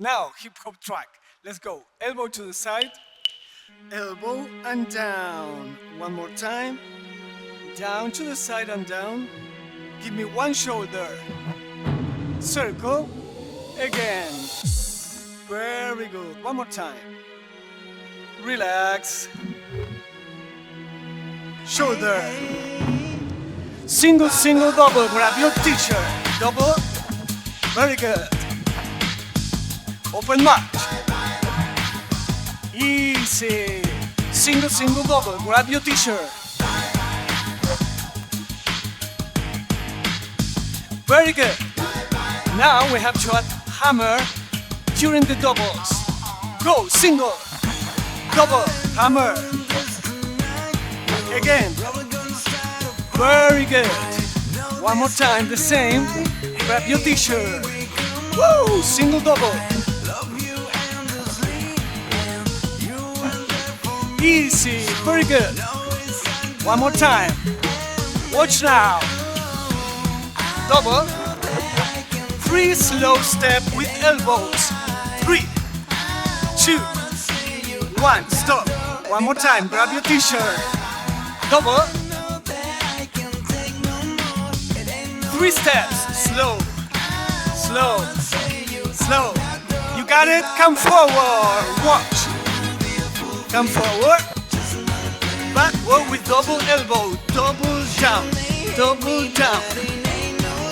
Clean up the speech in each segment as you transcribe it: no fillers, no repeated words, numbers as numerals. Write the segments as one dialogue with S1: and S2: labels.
S1: Now, hip hop track. Let's go. Elbow to the side, elbow and down. One more time. Down to the side and down. Give me one shoulder. Circle. Again. Very good. One more time. Relax. Shoulder. Single, single, double. Grab your t-shirt. Double. Very good. Open march. Easy. Single, single, double. Grab your t-shirt. Very good. Now we have to add hammer during the doubles. Go, single, double, hammer. Again. Very good. One more time, the same. Grab your t-shirt. Woo! Single, double. Easy. Very good. One more time. Watch now. Double. 3 slow step with elbows. 3, 2, 1. Stop. One more time. Grab your t-shirt. Double. 3 steps. Slow. Slow. Slow. You got it? Come forward. Watch. Come forward. Backward with double elbow. Double down. Double down.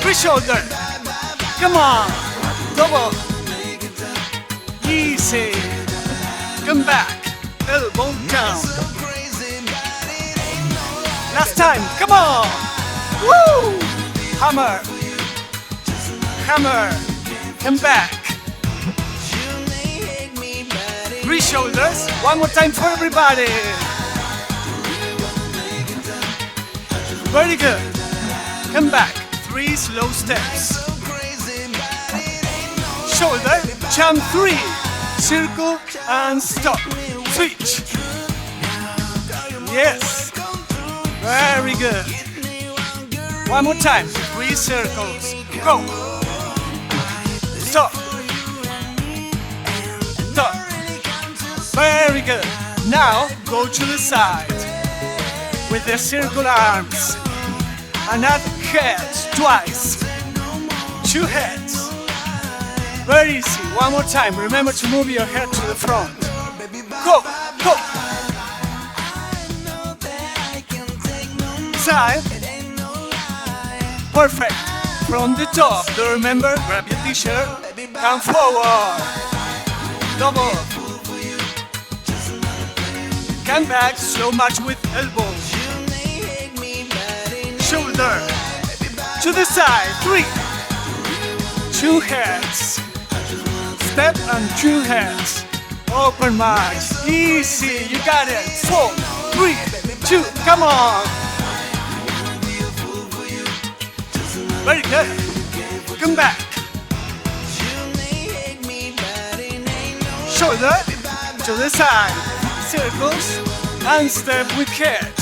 S1: 3 shoulder. Come on. Double. Easy. Come back. Elbow down. Last time. Come on. Woo. Hammer. Hammer. Come back. 3 shoulders. One more time for everybody. Very good. Come back. 3 slow steps. Shoulder, jump 3. Circle and stop. Switch. Yes. Very good. One more time. 3 circles. Go. Stop. Stop. Very good. Now go to the side with the circle arms and add heads twice. 2 heads. Very easy. One more time. Remember to move your head to the front. Go. Go. Side. Perfect. From the top. Do you remember? Grab your t-shirt. Come forward. Double. Come back. Slow march with elbows. Shoulder. To the side. 3. 2 heads. Step and 2 heads. Open march. Easy. You got it. 4, 3, 2. Come on. Very good. Come back. Shoulder to the side. Circles and step with head.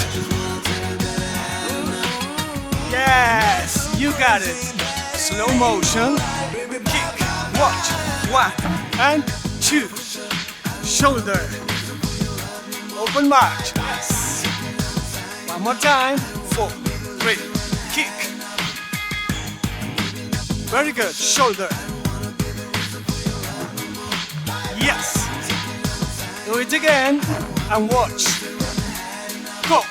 S1: Yes, you got it. Slow motion. Kick. Watch. 1 and 2. Shoulder. Open march. Yes. One more time. 4, 3. Kick. Very good. Shoulder. Yes. Do it again and watch. Go.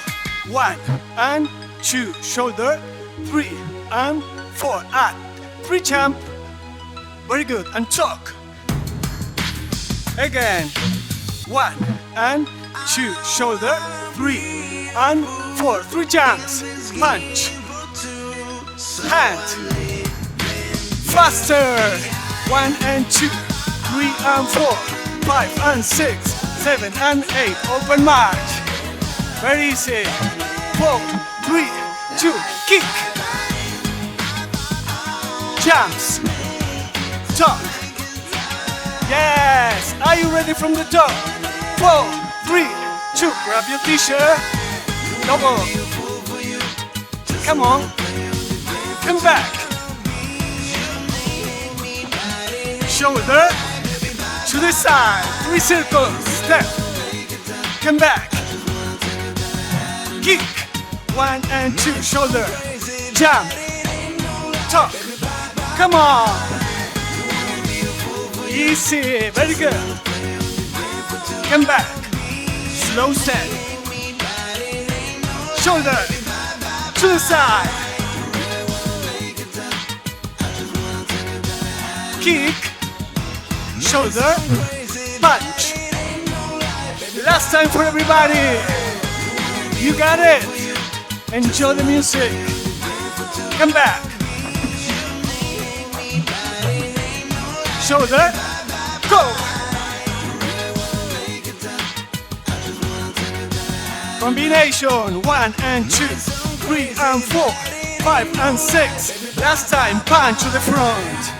S1: 1 and 2. Shoulder. 3 and 4. Add 3 jump. Very good. And talk. Again. 1 and 2. Shoulder. 3 and 4. 3 jumps. Punch. Hand. Faster. 1 and 2. 3 and 4. 5 and 6. 7 and 8. Open march. Very easy. 4, 3, 2. Kick. Jumps. Talk. Yes. Are you ready from the top? 4, 3, 2. Grab your t-shirt. Double. Come on. Come back. Shoulder. to the side, 3 circles, step, come back, kick, 1 and 2, shoulder, jump, talk, come on, easy, very good, come back, slow step, shoulder, to the side, kick, shoulder, punch. Last time for everybody. You got it. Enjoy the music. Come back. Shoulder, go. Combination 1 and 2, 3 and 4, 5 and 6. Last time, punch to the front.